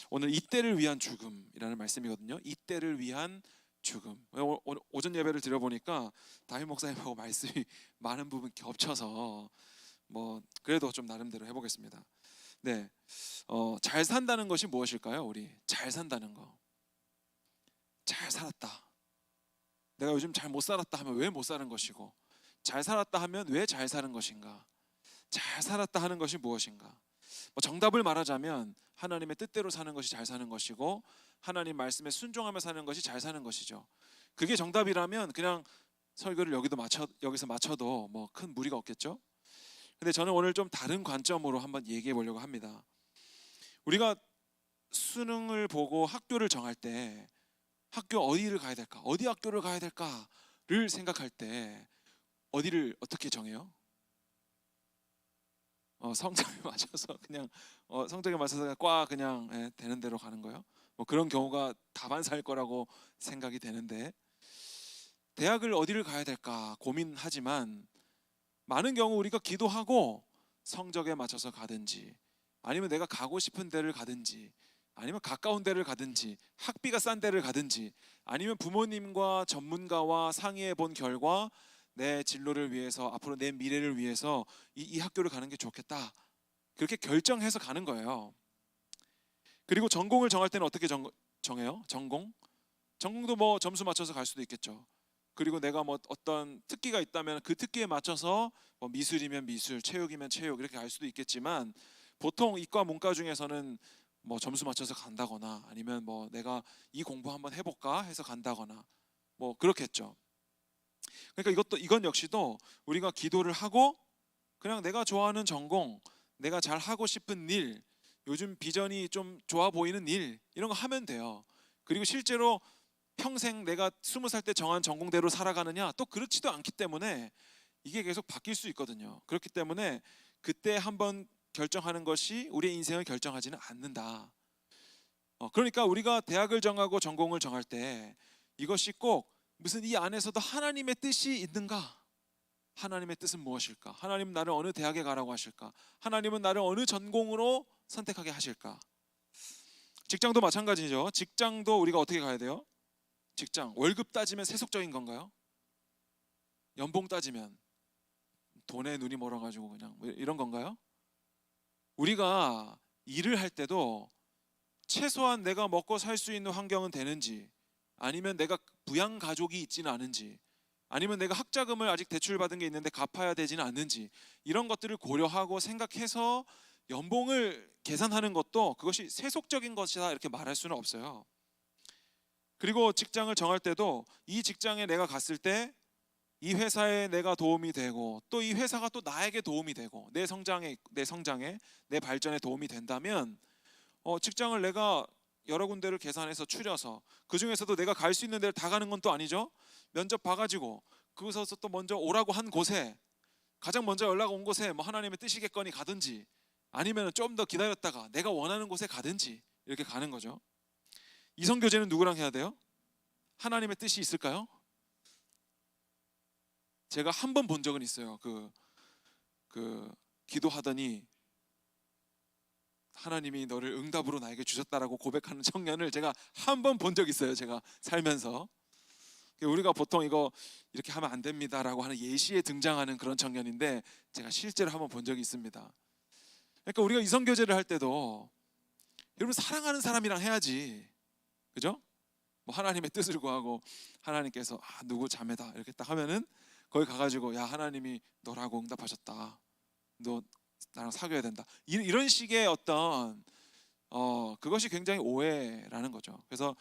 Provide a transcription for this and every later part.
오늘 이때를 위한 죽음이라는 말씀이거든요. 이때를 위한 죽음. 오전 예배를 드려보니까 다윗 목사님하고 말씀이 많은 부분 겹쳐서 뭐 그래도 좀 나름대로 해보겠습니다. 네, 잘 산다는 것이 무엇일까요? 우리 잘 산다는 거. 잘 살았다. 내가 요즘 잘 못 살았다 하면 왜 못 사는 것이고, 잘 살았다 하면 왜 잘 사는 것인가? 잘 살았다 하는 것이 무엇인가? 뭐 정답을 말하자면 하나님의 뜻대로 사는 것이 잘 사는 것이고, 하나님 말씀에 순종하며 사는 것이 잘 사는 것이죠. 그게 정답이라면 그냥 설교를 여기서 마쳐도 뭐 큰 무리가 없겠죠. 근데 저는 오늘 좀 다른 관점으로 한번 얘기해 보려고 합니다. 우리가 수능을 보고 학교를 정할 때 학교 어디를 가야 될까? 어디 학교를 가야 될까를 생각할 때 어디를 어떻게 정해요? 성적에 맞춰서 그냥 성적에 맞춰서 그냥 되는 대로 가는 거예요. 뭐 그런 경우가 다반사일 거라고 생각이 되는데, 대학을 어디를 가야 될까 고민하지만 많은 경우 우리가 기도하고 성적에 맞춰서 가든지, 아니면 내가 가고 싶은 데를 가든지, 아니면 가까운 데를 가든지, 학비가 싼 데를 가든지, 아니면 부모님과 전문가와 상의해 본 결과 내 진로를 위해서, 앞으로 내 미래를 위해서 이 학교를 가는 게 좋겠다, 그렇게 결정해서 가는 거예요. 그리고 전공을 정할 때는 어떻게 정해요? 전공도 뭐 점수 맞춰서 갈 수도 있겠죠. 그리고 내가 뭐 어떤 특기가 있다면 그 특기에 맞춰서 뭐 미술이면 미술, 체육이면 체육 이렇게 갈 수도 있겠지만, 보통 이과 문과 중에서는 뭐 점수 맞춰서 간다거나, 아니면 뭐 내가 이 공부 한번 해볼까 해서 간다거나 뭐 그렇겠죠. 그러니까 이건 역시도 우리가 기도를 하고 그냥 내가 좋아하는 전공, 내가 잘 하고 싶은 일, 요즘 비전이 좀 좋아 보이는 일, 이런 거 하면 돼요. 그리고 실제로 평생 내가 20살 때 정한 전공대로 살아가느냐, 또 그렇지도 않기 때문에 이게 계속 바뀔 수 있거든요. 그렇기 때문에 그때 한번 결정하는 것이 우리의 인생을 결정하지는 않는다. 그러니까 우리가 대학을 정하고 전공을 정할 때 이것이 꼭 무슨 이 안에서도 하나님의 뜻이 있는가? 하나님의 뜻은 무엇일까? 하나님은 나를 어느 대학에 가라고 하실까? 하나님은 나를 어느 전공으로 선택하게 하실까? 직장도 마찬가지죠. 직장도 우리가 어떻게 가야 돼요? 직장, 월급 따지면 세속적인 건가요? 연봉 따지면 돈에 눈이 멀어가지고 그냥 이런 건가요? 우리가 일을 할 때도 최소한 내가 먹고 살 수 있는 환경은 되는지, 아니면 내가 부양 가족이 있지는 않은지, 아니면 내가 학자금을 아직 대출받은 게 있는데 갚아야 되지는 않는지, 이런 것들을 고려하고 생각해서 연봉을 계산하는 것도 그것이 세속적인 것이다 이렇게 말할 수는 없어요. 그리고 직장을 정할 때도 이 직장에 내가 갔을 때 이 회사에 내가 도움이 되고, 또 이 회사가 또 나에게 도움이 되고, 내 성장에 내 발전에 도움이 된다면 직장을 내가 여러 군데를 계산해서 추려서, 그 중에서도 내가 갈 수 있는 데를 다 가는 건 또 아니죠. 면접 봐가지고 그곳에서 또 먼저 오라고 한 곳에, 가장 먼저 연락 온 곳에 뭐 하나님의 뜻이겠거니 가든지, 아니면 좀 더 기다렸다가 내가 원하는 곳에 가든지 이렇게 가는 거죠. 이성교제는 누구랑 해야 돼요? 하나님의 뜻이 있을까요? 제가 한 번 본 적은 있어요. 기도하더니 하나님이 너를 응답으로 나에게 주셨다라고 고백하는 청년을 제가 한 번 본 적 있어요. 제가 살면서. 우리가 보통 이거 이렇게 하면 안 됩니다라고 하는 예시에 등장하는 그런 청년인데, 제가 실제로 한 번 본 적이 있습니다. 그러니까 우리가 이성교제를 할 때도 여러분 사랑하는 사람이랑 해야지, 그죠? 뭐 하나님의 뜻을 구하고 하나님께서 누구 자매다 이렇게 딱 하면은 거기 가가지고 야 하나님이 너라고 응답하셨다, 너 나랑 사귀어야 된다, 이런 식의 어떤 그것이 굉장히 오해라는 거죠. 그래서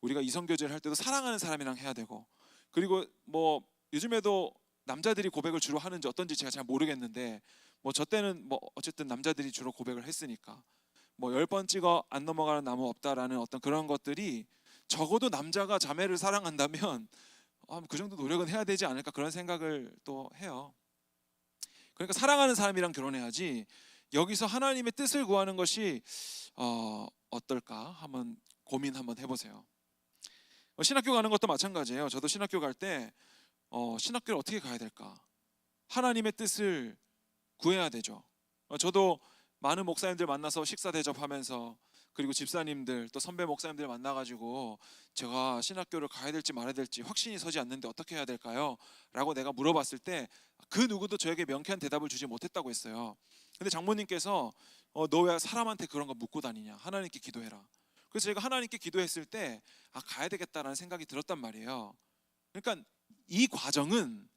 우리가 이성교제를 할 때도 사랑하는 사람이랑 해야 되고, 그리고 뭐 요즘에도 남자들이 고백을 주로 하는지 어떤지 제가 잘 모르겠는데, 뭐 저 때는 뭐 어쨌든 남자들이 주로 고백을 했으니까 뭐 10번 찍어 안 넘어가는 나무 없다라는 어떤 그런 것들이, 적어도 남자가 자매를 사랑한다면 그 정도 노력은 해야 되지 않을까, 그런 생각을 또 해요. 그러니까 사랑하는 사람이랑 결혼해야지, 여기서 하나님의 뜻을 구하는 것이 어떨까 한번 고민 한번 해보세요. 신학교 가는 것도 마찬가지예요. 저도 신학교 갈 때 신학교를 어떻게 가야 될까? 하나님의 뜻을 구해야 되죠. 저도 많은 목사님들 만나서 식사 대접하면서 그리고 집사님들 또 선배 목사님들 만나가지고 제가 신학교를 가야 될지 말아야 될지 확신이 서지 않는데 어떻게 해야 될까요? 라고 내가 물어봤을 때 그 누구도 저에게 명쾌한 대답을 주지 못했다고 했어요. 근데 장모님께서 너 왜 사람한테 그런 거 묻고 다니냐, 하나님께 기도해라. 그래서 제가 하나님께 기도했을 때 가야 되겠다라는 생각이 들었단 말이에요. 그러니까 이 과정은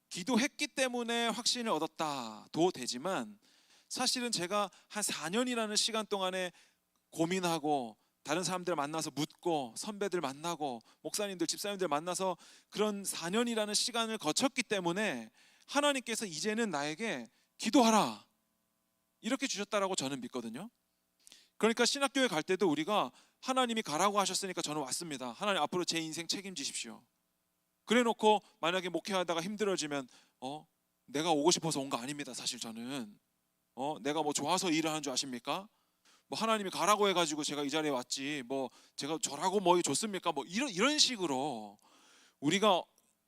기도했기 때문에 확신을 얻었다도 되지만, 사실은 제가 한 4년이라는 시간 동안에 고민하고 다른 사람들 만나서 묻고 선배들 만나고 목사님들 집사님들 만나서 그런 4년이라는 시간을 거쳤기 때문에 하나님께서 이제는 나에게 기도하라 이렇게 주셨다라고 저는 믿거든요. 그러니까 신학교에 갈 때도 우리가 하나님이 가라고 하셨으니까 저는 왔습니다. 하나님 앞으로 제 인생 책임지십시오. 그래 놓고 만약에 목회하다가 힘들어지면 내가 오고 싶어서 온 거 아닙니다. 사실 저는 내가 뭐 좋아서 일을 하는 줄 아십니까? 뭐 하나님이 가라고 해가지고 제가 이 자리에 왔지 뭐 제가 저라고 뭐 좋습니까? 뭐 이런 식으로 우리가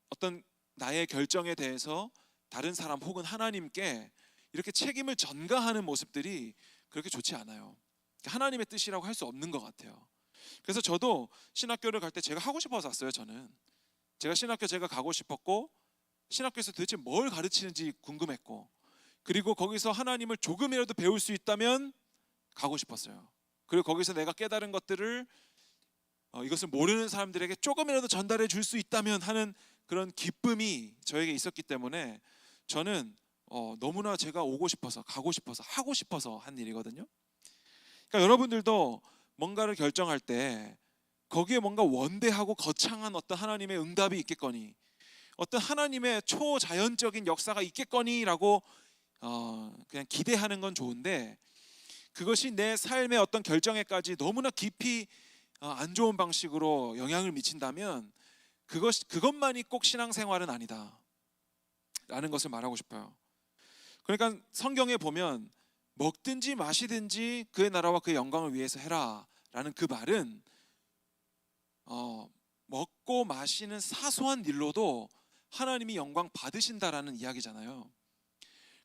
어떤 나의 결정에 대해서 다른 사람 혹은 하나님께 이렇게 책임을 전가하는 모습들이 그렇게 좋지 않아요. 하나님의 뜻이라고 할 수 없는 것 같아요. 그래서 저도 신학교를 갈 때 제가 하고 싶어서 왔어요. 저는 제가 신학교 제가 가고 싶었고, 신학교에서 도대체 뭘 가르치는지 궁금했고, 그리고 거기서 하나님을 조금이라도 배울 수 있다면 가고 싶었어요. 그리고 거기서 내가 깨달은 것들을 이것을 모르는 사람들에게 조금이라도 전달해 줄 수 있다면 하는 그런 기쁨이 저에게 있었기 때문에 저는 너무나 제가 오고 싶어서 가고 싶어서 하고 싶어서 한 일이거든요. 그러니까 여러분들도 뭔가를 결정할 때 거기에 뭔가 원대하고 거창한 어떤 하나님의 응답이 있겠거니, 어떤 하나님의 초자연적인 역사가 있겠거니라고 그냥 기대하는 건 좋은데, 그것이 내 삶의 어떤 결정에까지 너무나 깊이 안 좋은 방식으로 영향을 미친다면 그것만이 꼭 신앙생활은 아니다 라는 것을 말하고 싶어요. 그러니까 성경에 보면 먹든지 마시든지 그의 나라와 그의 영광을 위해서 해라 라는 그 말은 먹고 마시는 사소한 일로도 하나님이 영광 받으신다라는 이야기잖아요.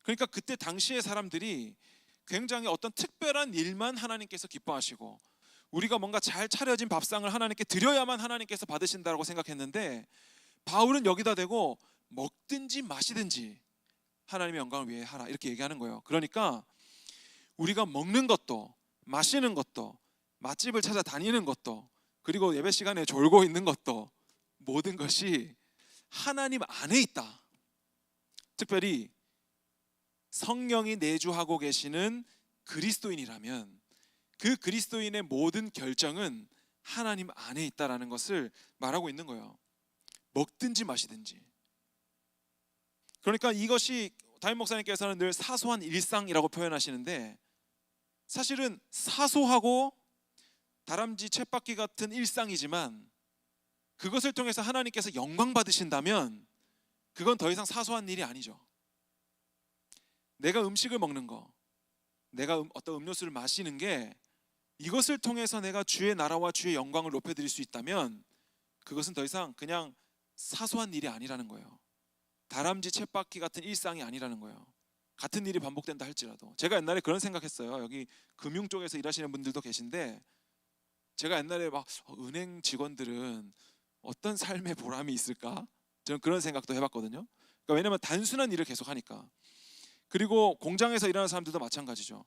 그러니까 그때 당시의 사람들이 굉장히 어떤 특별한 일만 하나님께서 기뻐하시고 우리가 뭔가 잘 차려진 밥상을 하나님께 드려야만 하나님께서 받으신다고 생각했는데, 바울은 여기다 대고 먹든지 마시든지 하나님의 영광을 위해 하라 이렇게 얘기하는 거예요. 그러니까 우리가 먹는 것도 마시는 것도 맛집을 찾아 다니는 것도 그리고 예배 시간에 졸고 있는 것도 모든 것이 하나님 안에 있다. 특별히 성령이 내주하고 계시는 그리스도인이라면 그 그리스도인의 모든 결정은 하나님 안에 있다라는 것을 말하고 있는 거예요. 먹든지 마시든지. 그러니까 이것이 담임 목사님께서는 늘 사소한 일상이라고 표현하시는데, 사실은 사소하고 다람쥐 쳇바퀴 같은 일상이지만 그것을 통해서 하나님께서 영광 받으신다면 그건 더 이상 사소한 일이 아니죠. 내가 음식을 먹는 거, 내가 어떤 음료수를 마시는 게 이것을 통해서 내가 주의 나라와 주의 영광을 높여드릴 수 있다면 그것은 더 이상 그냥 사소한 일이 아니라는 거예요. 다람쥐 쳇바퀴 같은 일상이 아니라는 거예요. 같은 일이 반복된다 할지라도. 제가 옛날에 그런 생각했어요. 여기 금융 쪽에서 일하시는 분들도 계신데, 제가 옛날에 막 은행 직원들은 어떤 삶의 보람이 있을까? 저는 그런 생각도 해봤거든요. 그러니까 왜냐하면 단순한 일을 계속 하니까. 그리고 공장에서 일하는 사람들도 마찬가지죠.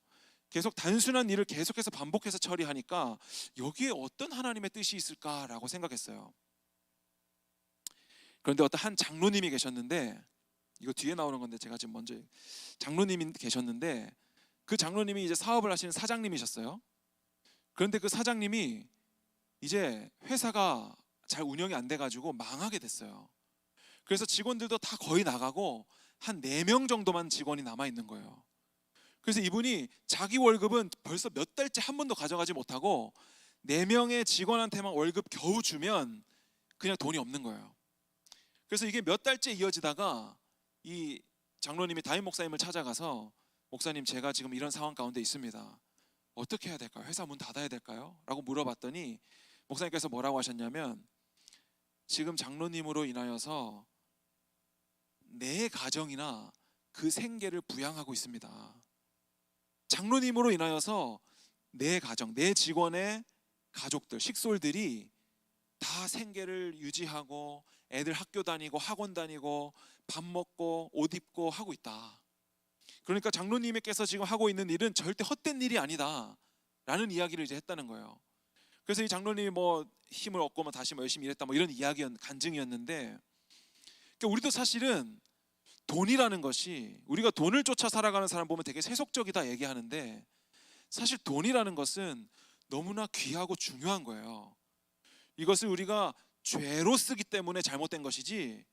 계속 단순한 일을 계속해서 반복해서 처리하니까 여기에 어떤 하나님의 뜻이 있을까라고 생각했어요. 그런데 어떤 한 장로님이 계셨는데, 이거 뒤에 나오는 건데 제가 지금 먼저, 장로님이 계셨는데 그 장로님이 이제 사업을 하시는 사장님이셨어요. 그런데 그 사장님이 이제 회사가 잘 운영이 안 돼가지고 망하게 됐어요. 그래서 직원들도 다 거의 나가고 한 4명 정도만 직원이 남아있는 거예요. 그래서 이분이 자기 월급은 벌써 몇 달째 한 번도 가져가지 못하고 4명의 직원한테만 월급 겨우 주면 그냥 돈이 없는 거예요. 그래서 이게 몇 달째 이어지다가 이 장로님이 담임 목사님을 찾아가서, 목사님 제가 지금 이런 상황 가운데 있습니다. 어떻게 해야 될까요? 회사 문 닫아야 될까요? 라고 물어봤더니 목사님께서 뭐라고 하셨냐면, 지금 장로님으로 인하여서 내 가정이나 그 생계를 부양하고 있습니다. 장로님으로 인하여서 내 가정, 내 직원의 가족들, 식솔들이 다 생계를 유지하고 애들 학교 다니고 학원 다니고 밥 먹고 옷 입고 하고 있다. 그러니까 장로님께서 지금 하고 있는 일은 절대 헛된 일이 아니다 라는 이야기를 이제 했다는 거예요. 그래서 이 장로님이 뭐 힘을 얻고 뭐 다시 뭐 열심히 일했다 뭐 이런 간증이었는데, 그러니까 우리도 사실은 돈이라는 것이, 우리가 돈을 쫓아 살아가는 사람 보면 되게 세속적이다 얘기하는데, 사실 돈이라는 것은 너무나 귀하고 중요한 거예요. 이것을 우리가 죄로 쓰기 때문에 잘못된 것이지,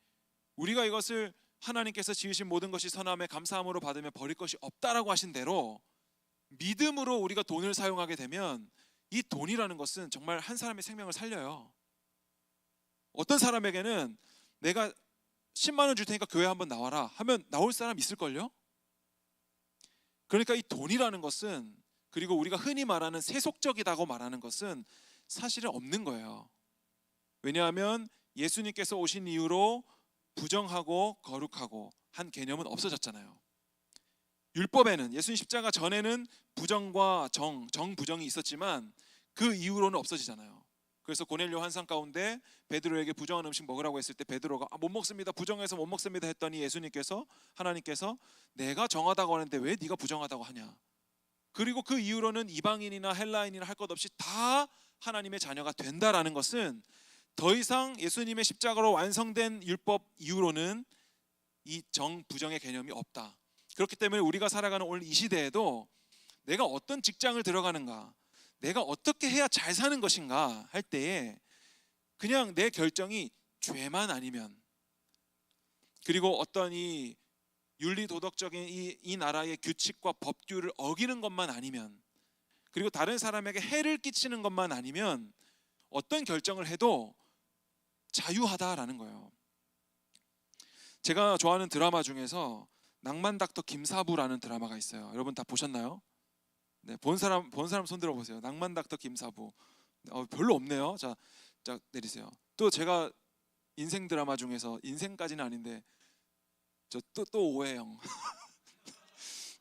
우리가 이것을 하나님께서 지으신 모든 것이 선함에 감사함으로 받으며 버릴 것이 없다라고 하신 대로 믿음으로 우리가 돈을 사용하게 되면 이 돈이라는 것은 정말 한 사람의 생명을 살려요. 어떤 사람에게는 내가 10만 원 줄 테니까 교회 한번 나와라 하면 나올 사람 있을걸요? 그러니까 이 돈이라는 것은, 그리고 우리가 흔히 말하는 세속적이라고 말하는 것은 사실은 없는 거예요. 왜냐하면 예수님께서 오신 이후로 부정하고 거룩하고 한 개념은 없어졌잖아요. 율법에는, 예수님 십자가 전에는 부정과 정부정이 있었지만 그 이후로는 없어지잖아요. 그래서 고넬료 환상 가운데 베드로에게 부정한 음식 먹으라고 했을 때 베드로가 못 먹습니다, 부정해서 못 먹습니다 했더니 하나님께서 내가 정하다고 하는데 왜 네가 부정하다고 하냐. 그리고 그 이후로는 이방인이나 헬라인이나 할 것 없이 다 하나님의 자녀가 된다라는 것은 더 이상 예수님의 십자가로 완성된 율법 이후로는 이 정부정의 개념이 없다. 그렇기 때문에 우리가 살아가는 오늘 이 시대에도 내가 어떤 직장을 들어가는가, 내가 어떻게 해야 잘 사는 것인가 할 때에 그냥 내 결정이 죄만 아니면, 그리고 어떤 이 윤리 도덕적인 이 나라의 규칙과 법규를 어기는 것만 아니면, 그리고 다른 사람에게 해를 끼치는 것만 아니면 어떤 결정을 해도 자유하다라는 거예요. 제가 좋아하는 드라마 중에서 낭만 닥터 김사부라는 드라마가 있어요. 여러분 다 보셨나요? 네, 본 사람 손 들어 보세요. 낭만 닥터 김사부. 별로 없네요. 자 내리세요. 또 제가 인생 드라마 중에서, 인생까지는 아닌데 또 오해영.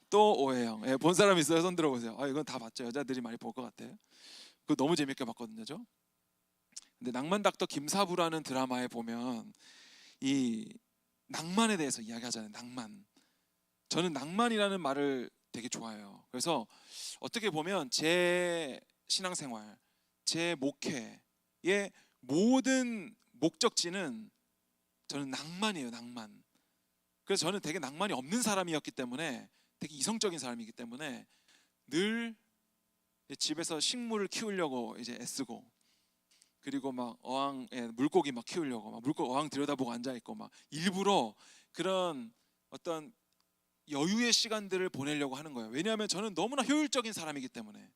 또 오해영. 예, 본 사람 있어요? 손 들어 보세요. 이건 다 봤죠. 여자들이 많이 볼 것 같아요. 그거 너무 재밌게 봤거든요. 근데 낭만 닥터 김사부라는 드라마에 보면 이 낭만에 대해서 이야기하잖아요. 낭만. 저는 낭만이라는 말을 되게 좋아해요. 그래서 어떻게 보면 제 신앙생활, 제 목회의 모든 목적지는 저는 낭만이에요. 낭만. 그래서 저는 되게 낭만이 없는 사람이었기 때문에, 되게 이성적인 사람이기 때문에 늘 집에서 식물을 키우려고 이제 애쓰고, 그리고 막 물고기 막 키우려고 막 물고기 어항 들여다보고 앉아 있고, 막 일부러 그런 어떤 여유의 시간들을 보내려고 하는 거예요. 왜냐하면 저는 너무나 효율적인 사람이기 때문에.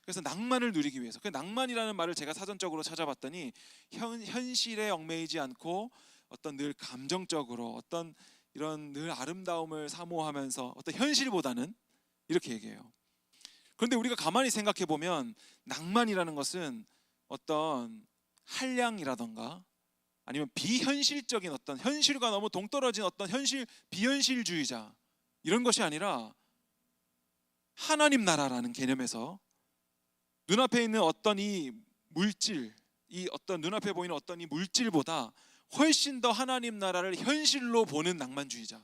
그래서 낭만을 누리기 위해서. 그 낭만이라는 말을 제가 사전적으로 찾아봤더니 현실에 얽매이지 않고 어떤 늘 감정적으로 어떤 이런 늘 아름다움을 사모하면서 어떤 현실보다는, 이렇게 얘기해요. 그런데 우리가 가만히 생각해 보면 낭만이라는 것은 어떤 한량이라던가 아니면 비현실적인, 어떤 현실과 너무 동떨어진 어떤 비현실주의자, 이런 것이 아니라 하나님 나라라는 개념에서 눈앞에 있는 어떤 이 물질, 이 어떤 눈앞에 보이는 어떤 이 물질보다 훨씬 더 하나님 나라를 현실로 보는 낭만주의자.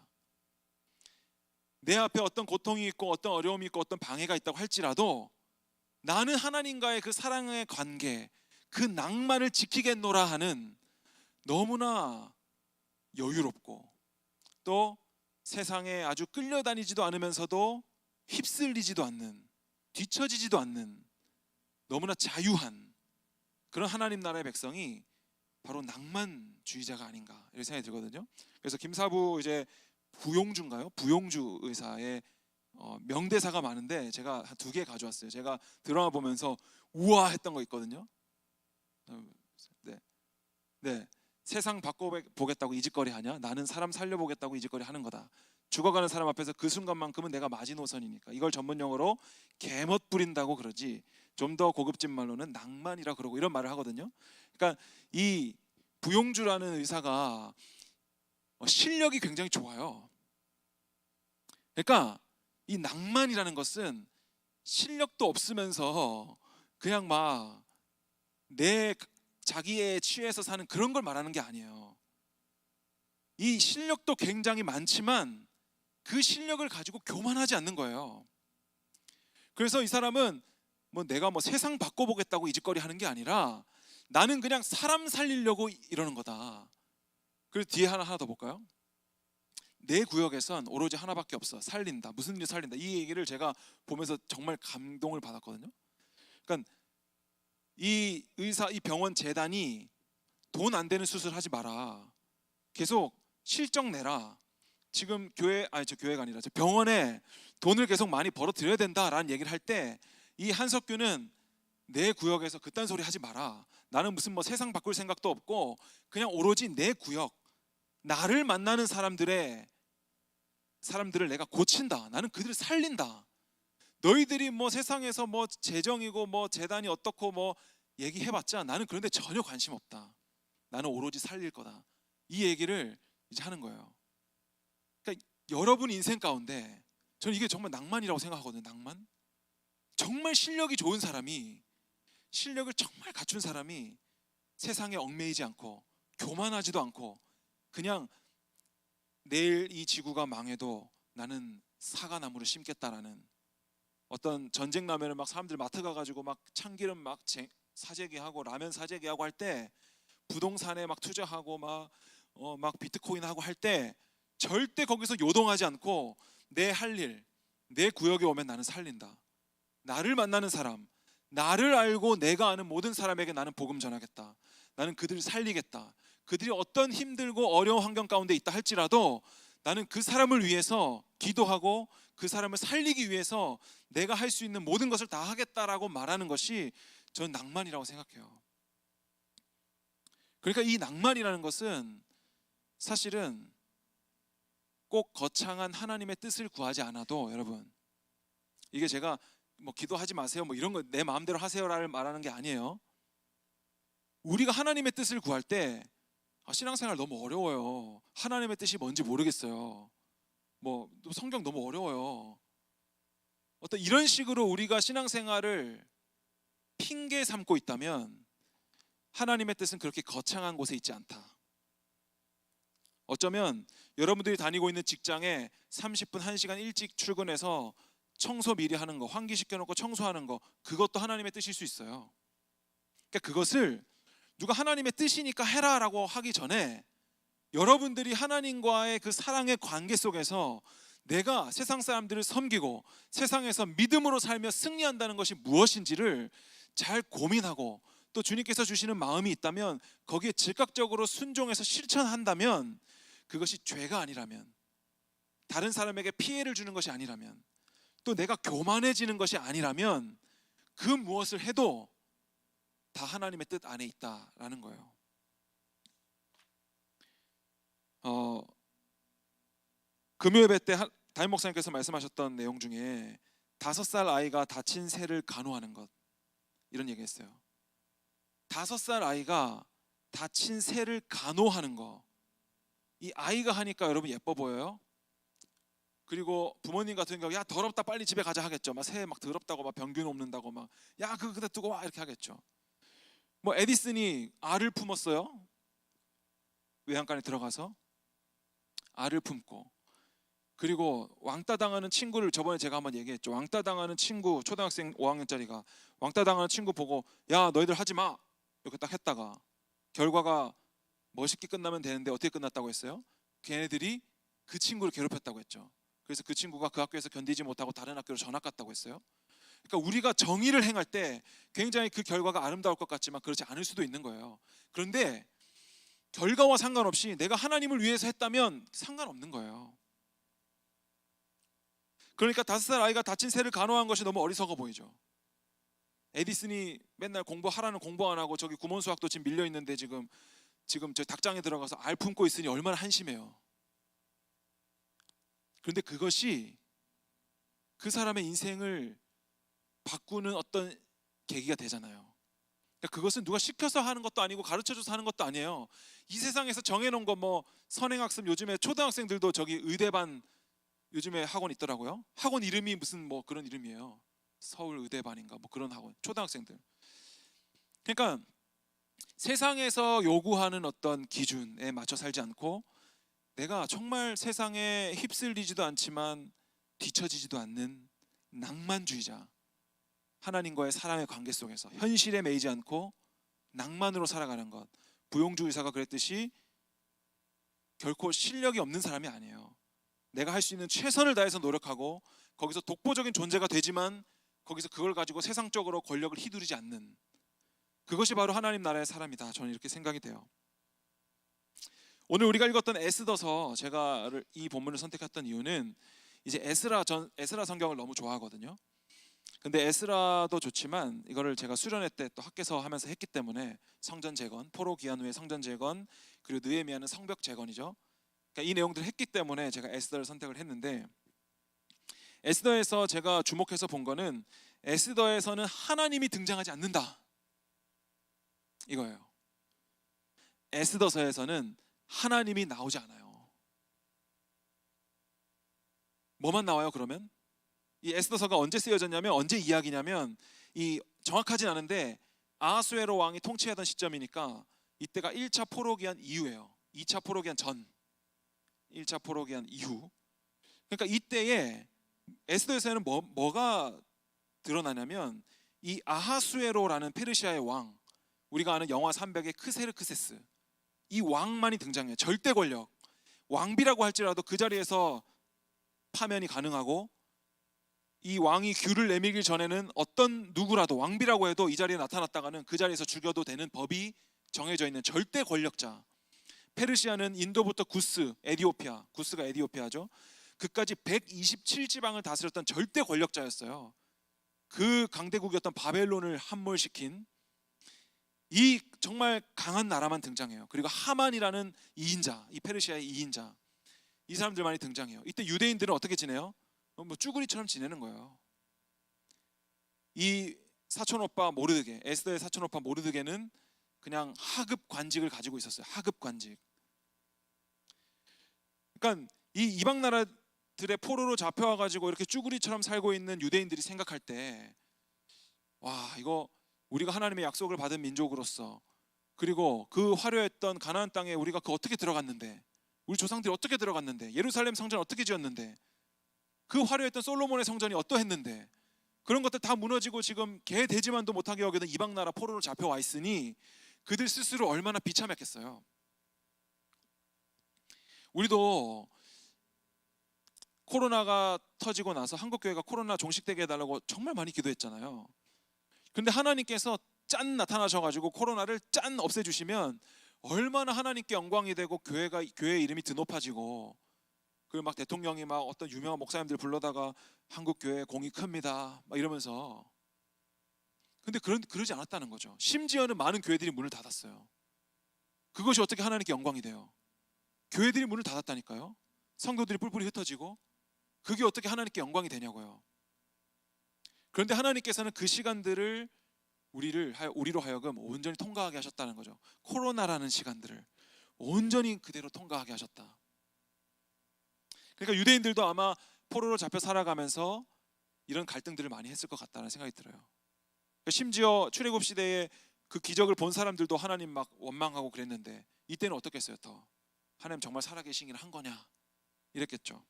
내 앞에 어떤 고통이 있고 어떤 어려움이 있고 어떤 방해가 있다고 할지라도 나는 하나님과의 그 사랑의 관계, 그 낭만을 지키겠노라 하는, 너무나 여유롭고 또 세상에 아주 끌려다니지도 않으면서도 휩쓸리지도 않는, 뒤처지지도 않는 너무나 자유한 그런 하나님 나라의 백성이 바로 낭만주의자가 아닌가, 이런 생각이 들거든요. 그래서 김사부 이제 부용주인가요? 부용주 의사의 명대사가 많은데 제가 한 2개 가져왔어요. 제가 드라마 보면서 우와 했던 거 있거든요. 네. 세상 바꿔보겠다고 이짓거리 하냐? 나는 사람 살려보겠다고 이짓거리 하는 거다. 죽어가는 사람 앞에서 그 순간만큼은 내가 마지노선이니까. 이걸 전문 용어로 개멋 부린다고 그러지, 좀 더 고급진 말로는 낭만이라 그러고, 이런 말을 하거든요. 그러니까 이 부용주라는 의사가 실력이 굉장히 좋아요. 그러니까 이 낭만이라는 것은 실력도 없으면서 그냥 막 내 자기에 취해서 사는 그런 걸 말하는 게 아니에요. 이 실력도 굉장히 많지만 그 실력을 가지고 교만하지 않는 거예요. 그래서 이 사람은 뭐 내가 뭐 세상 바꿔보겠다고 이 짓거리 하는 게 아니라 나는 그냥 사람 살리려고 이러는 거다. 그리고 뒤에 하나 더 볼까요? 내 구역에선 오로지 하나밖에 없어. 살린다. 무슨 일 살린다. 이 얘기를 제가 보면서 정말 감동을 받았거든요. 그러니까 이 의사, 이 병원 재단이 돈 안 되는 수술 하지 마라. 계속 실적 내라. 지금 교회가 아니라 저 병원에 돈을 계속 많이 벌어들여야 된다라는 얘기를 할 때 이 한석규는 내 구역에서 그딴 소리 하지 마라. 나는 무슨 뭐 세상 바꿀 생각도 없고 그냥 오로지 내 구역, 나를 만나는 사람들을 내가 고친다. 나는 그들을 살린다. 너희들이 뭐 세상에서 뭐 재정이고 뭐 재단이 어떻고 뭐 얘기해봤자 나는 그런데 전혀 관심 없다. 나는 오로지 살릴 거다. 이 얘기를 이제 하는 거예요. 그러니까 여러분 인생 가운데 저는 이게 정말 낭만이라고 생각하거든요. 낭만. 정말 실력이 좋은 사람이, 실력을 정말 갖춘 사람이 세상에 얽매이지 않고 교만하지도 않고 그냥 내일 이 지구가 망해도 나는 사과나무를 심겠다라는, 어떤 전쟁 나면은 막 사람들 마트 가가지고 막 참기름 막 사재기하고 라면 사재기하고 할 때, 부동산에 막 투자하고 막 비트코인 하고 할 때 절대 거기서 요동하지 않고 내 할 일, 내 구역에 오면 나는 살린다. 나를 만나는 사람, 나를 알고 내가 아는 모든 사람에게 나는 복음 전하겠다. 나는 그들을 살리겠다. 그들이 어떤 힘들고 어려운 환경 가운데 있다 할지라도 나는 그 사람을 위해서 기도하고 그 사람을 살리기 위해서 내가 할 수 있는 모든 것을 다 하겠다라고 말하는 것이 저는 낭만이라고 생각해요. 그러니까 이 낭만이라는 것은 사실은 꼭 거창한 하나님의 뜻을 구하지 않아도, 여러분, 이게 제가 뭐 기도하지 마세요 뭐 이런 거 내 마음대로 하세요라를 말하는 게 아니에요. 우리가 하나님의 뜻을 구할 때 신앙생활 너무 어려워요. 하나님의 뜻이 뭔지 모르겠어요. 뭐 성경 너무 어려워요. 어떤 이런 식으로 우리가 신앙생활을 핑계 삼고 있다면 하나님의 뜻은 그렇게 거창한 곳에 있지 않다. 어쩌면 여러분들이 다니고 있는 직장에 30분, 1시간 일찍 출근해서 청소 미리 하는 거, 환기시켜놓고 청소하는 거, 그것도 하나님의 뜻일 수 있어요. 그러니까 그것을 누가 하나님의 뜻이니까 해라라고 하기 전에 여러분들이 하나님과의 그 사랑의 관계 속에서 내가 세상 사람들을 섬기고 세상에서 믿음으로 살며 승리한다는 것이 무엇인지를 잘 고민하고, 또 주님께서 주시는 마음이 있다면 거기에 즉각적으로 순종해서 실천한다면, 그것이 죄가 아니라면, 다른 사람에게 피해를 주는 것이 아니라면, 또 내가 교만해지는 것이 아니라면 그 무엇을 해도 다 하나님의 뜻 안에 있다라는 거예요. 금요예배 때 담임 목사님께서 말씀하셨던 내용 중에 5살 아이가 다친 새를 간호하는 것, 이런 얘기했어요. 5살 아이가 다친 새를 간호하는 거, 이 아이가 하니까 여러분 예뻐 보여요? 그리고 부모님 같은 경우 야 더럽다 빨리 집에 가자 하겠죠. 막 새 막 더럽다고 막 병균 옮는다고 막 야 그거 그다 두고 와 이렇게 하겠죠. 뭐 에디슨이 알을 품었어요. 외양간에 들어가서 알을 품고, 그리고 왕따 당하는 친구를 저번에 제가 한번 얘기했죠. 왕따 당하는 친구, 초등학생 5학년짜리가 왕따 당하는 친구 보고 야 너희들 하지 마 이렇게 딱 했다가 결과가 멋있게 끝나면 되는데 어떻게 끝났다고 했어요? 걔네들이 그 친구를 괴롭혔다고 했죠. 그래서 그 친구가 그 학교에서 견디지 못하고 다른 학교로 전학 갔다고 했어요. 그러니까 우리가 정의를 행할 때 굉장히 그 결과가 아름다울 것 같지만 그렇지 않을 수도 있는 거예요. 그런데 결과와 상관없이 내가 하나님을 위해서 했다면 상관없는 거예요. 그러니까 5살 아이가 다친 새를 간호한 것이 너무 어리석어 보이죠. 에디슨이 맨날 공부하라는 공부 안 하고 저기 구몬 수학도 지금 밀려 있는데 지금 저 닭장에 들어가서 알 품고 있으니 얼마나 한심해요. 그런데 그것이 그 사람의 인생을 바꾸는 어떤 계기가 되잖아요. 그러니까 그것은 누가 시켜서 하는 것도 아니고 가르쳐줘서 하는 것도 아니에요. 이 세상에서 정해놓은 거 뭐 선행학습, 요즘에 초등학생들도 저기 의대반 요즘에 학원 있더라고요. 학원 이름이 무슨 뭐 그런 이름이에요. 서울 의대반인가 뭐 그런 학원, 초등학생들. 그러니까 세상에서 요구하는 어떤 기준에 맞춰 살지 않고 내가 정말 세상에 휩쓸리지도 않지만 뒤처지지도 않는 낭만주의자, 하나님과의 사랑의 관계 속에서 현실에 매이지 않고 낭만으로 살아가는 것. 부용주 의사가 그랬듯이 결코 실력이 없는 사람이 아니에요. 내가 할 수 있는 최선을 다해서 노력하고 거기서 독보적인 존재가 되지만 거기서 그걸 가지고 세상적으로 권력을 휘두르지 않는, 그것이 바로 하나님 나라의 사람이다. 저는 이렇게 생각이 돼요. 오늘 우리가 읽었던 에스더서, 제가 이 본문을 선택했던 이유는 이제 에스라 성경을 너무 좋아하거든요. 근데 에스라도 좋지만 이거를 제가 수련회 때 또 학개서 하면서 했기 때문에 성전 재건, 포로 귀환 후에 성전 재건, 그리고 느헤미야는 성벽 재건이죠. 그러니까 이 내용들을 했기 때문에 제가 에스더를 선택을 했는데, 에스더에서 제가 주목해서 본 거는 에스더에서는 하나님이 등장하지 않는다, 이거예요. 에스더서에서는 하나님이 나오지 않아요. 뭐만 나와요 그러면? 이 에스더서가 언제 쓰여졌냐면, 언제 이야기냐면, 이 정확하진 않은데 아하수에로 왕이 통치하던 시점이니까 이때가 1차 포로기한 이후예요. 2차 포로기한 전, 1차 포로기한 이후. 그러니까 이때에 에스더에서는 뭐가 드러나냐면 이 아하수에로라는 페르시아의 왕, 우리가 아는 영화 300의 크세르크세스, 이 왕만이 등장해요. 절대 권력, 왕비라고 할지라도 그 자리에서 파면이 가능하고, 이 왕이 규를 내밀기 전에는 어떤 누구라도 왕비라고 해도 이 자리에 나타났다가는 그 자리에서 죽여도 되는 법이 정해져 있는 절대 권력자. 페르시아는 인도부터 구스, 에디오피아, 구스가 에디오피아죠, 그까지 127지방을 다스렸던 절대 권력자였어요. 그 강대국이었던 바벨론을 함몰시킨 이 정말 강한 나라만 등장해요. 그리고 하만이라는 2인자, 이 페르시아의 2인자, 이 사람들만이 등장해요. 이때 유대인들은 어떻게 지내요? 뭐 쭈구리처럼 지내는 거예요. 이 사촌오빠 모르드게, 에스더의 사촌오빠 모르드게는 그냥 하급 관직을 가지고 있었어요. 하급 관직. 그러니까 이 이방 나라들의 포로로 잡혀와가지고 이렇게 쭈구리처럼 살고 있는 유대인들이 생각할 때, 와, 이거 우리가 하나님의 약속을 받은 민족으로서, 그리고 그 화려했던 가나안 땅에 우리가 그 어떻게 들어갔는데, 우리 조상들이 어떻게 들어갔는데, 예루살렘 성전 어떻게 지었는데, 그 화려했던 솔로몬의 성전이 어떠했는데, 그런 것들 다 무너지고 지금 개 돼지만도 못하게 여기는 이방 나라 포로로 잡혀와 있으니 그들 스스로 얼마나 비참했겠어요. 우리도 코로나가 터지고 나서 한국교회가 코로나 종식되게 해달라고 정말 많이 기도했잖아요. 근데 하나님께서 짠 나타나셔가지고 코로나를 짠 없애주시면 얼마나 하나님께 영광이 되고 교회 이름이 드높아지고, 그 막 대통령이 막 어떤 유명한 목사님들 불러다가 한국 교회 공이 큽니다 막 이러면서. 근데 그러지 않았다는 거죠. 심지어는 많은 교회들이 문을 닫았어요. 그것이 어떻게 하나님께 영광이 돼요? 교회들이 문을 닫았다니까요. 성도들이 뿔뿔이 흩어지고, 그게 어떻게 하나님께 영광이 되냐고요. 그런데 하나님께서는 그 시간들을 우리로 하여금 온전히 통과하게 하셨다는 거죠. 코로나라는 시간들을 온전히 그대로 통과하게 하셨다. 그러니까 유대인들도 아마 포로로 잡혀 살아가면서 이런 갈등들을 많이 했을 것 같다는 생각이 들어요. 그러니까 심지어 출애굽 시대에 그 기적을 본 사람들도 하나님 막 원망하고 그랬는데, 이때는 어떻겠어요? 더 하나님 정말 살아계시긴 한 거냐 이랬겠죠.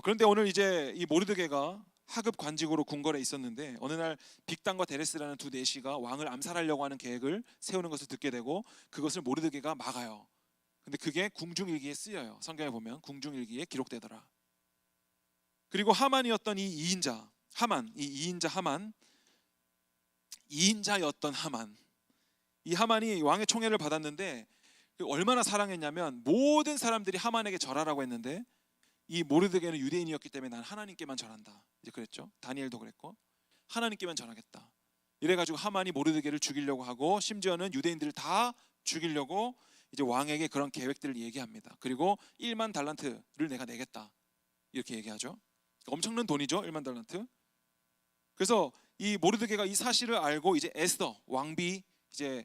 그런데 오늘 이제 이 모르드게가 하급 관직으로 궁궐에 있었는데, 어느 날 빅단과 데레스라는 두 내시가 왕을 암살하려고 하는 계획을 세우는 것을 듣게 되고, 그것을 모르드게가 막아요. 근데 그게 궁중일기에 쓰여요. 성경에 보면 궁중일기에 기록되더라. 그리고 하만이었던 이 2인자 하만, 이 2인자 하만, 2인자였던 하만, 이 하만이 왕의 총애를 받았는데 얼마나 사랑했냐면 모든 사람들이 하만에게 절하라고 했는데, 이 모르드게는 유대인이었기 때문에 난 하나님께만 절한다 이제 그랬죠. 다니엘도 그랬고 하나님께만 절하겠다. 이래가지고 하만이 모르드게를 죽이려고 하고, 심지어는 유대인들을 다 죽이려고 이제 왕에게 그런 계획들을 얘기합니다. 그리고 1만 달란트를 내가 내겠다 이렇게 얘기하죠. 엄청난 돈이죠, 1만 달란트. 그래서 이 모르드게가 이 사실을 알고 이제 에스더 왕비, 이제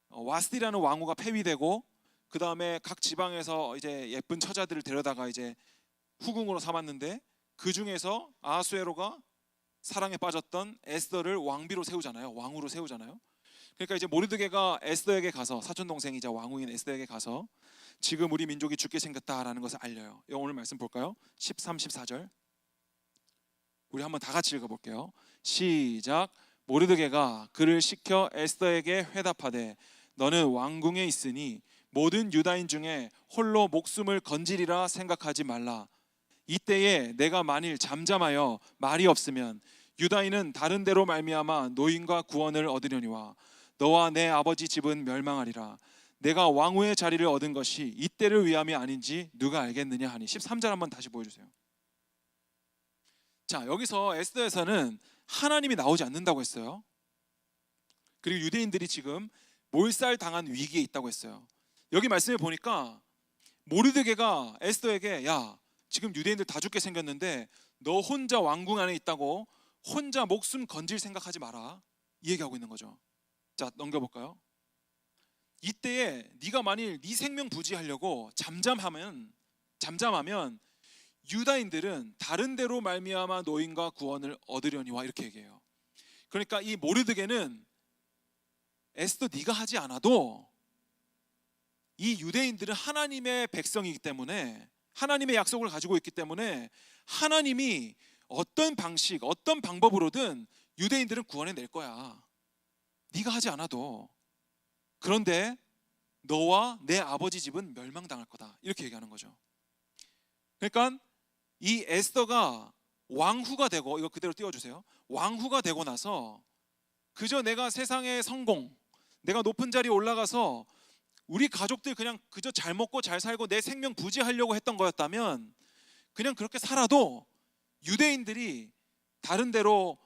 와스티라는 왕후가 폐위되고, 그 다음에 각 지방에서 이제 예쁜 처자들을 데려다가 이제 후궁으로 삼았는데, 그 중에서 아하수에로가 사랑에 빠졌던 에스더를 왕비로 세우잖아요. 왕후로 세우잖아요. 그러니까 이제 모르드게가 에스더에게 가서, 사촌 동생이자 왕후인 에스더에게 가서 지금 우리 민족이 죽게 생겼다라는 것을 알려요. 오늘 말씀 볼까요? 13, 14절 우리 한번 다 같이 읽어볼게요. 시작. 모르드게가 그를 시켜 에스더에게 회답하되 너는 왕궁에 있으니 모든 유다인 중에 홀로 목숨을 건지리라 생각하지 말라. 이때에 내가 만일 잠잠하여 말이 없으면 유다인은 다른 데로 말미암아 노임과 구원을 얻으려니와 너와 내 아버지 집은 멸망하리라. 내가 왕후의 자리를 얻은 것이 이때를 위함이 아닌지 누가 알겠느냐 하니. 13절 한번 다시 보여주세요. 자, 여기서 에스더에서는 하나님이 나오지 않는다고 했어요. 그리고 유대인들이 지금 몰살당한 위기에 있다고 했어요. 여기 말씀에 보니까 모르드게가 에스더에게 야, 지금 유대인들 다 죽게 생겼는데 너 혼자 왕궁 안에 있다고 혼자 목숨 건질 생각하지 마라, 이 얘기하고 있는 거죠. 자, 넘겨볼까요? 이때에 네가 만일 네 생명 부지하려고 잠잠하면 유다인들은 다른 데로 말미암아 노임과 구원을 얻으려니와, 이렇게 얘기해요. 그러니까 이 모르드게는 에스더 네가 하지 않아도 이 유대인들은 하나님의 백성이기 때문에, 하나님의 약속을 가지고 있기 때문에 하나님이 어떤 방식, 어떤 방법으로든 유대인들은 구원해낼 거야, 네가 하지 않아도. 그런데 너와 내 아버지 집은 멸망당할 거다, 이렇게 얘기하는 거죠. 그러니까 이 에스더가 왕후가 되고, 이거 그대로 띄워주세요. 왕후가 되고 나서 그저 내가 세상의 성공, 내가 높은 자리에 올라가서 우리 가족들 그냥 그저 잘 먹고 잘 살고 내 생명 부지하려고 했던 거였다면 그냥 그렇게 살아도 유대인들이 다른 데로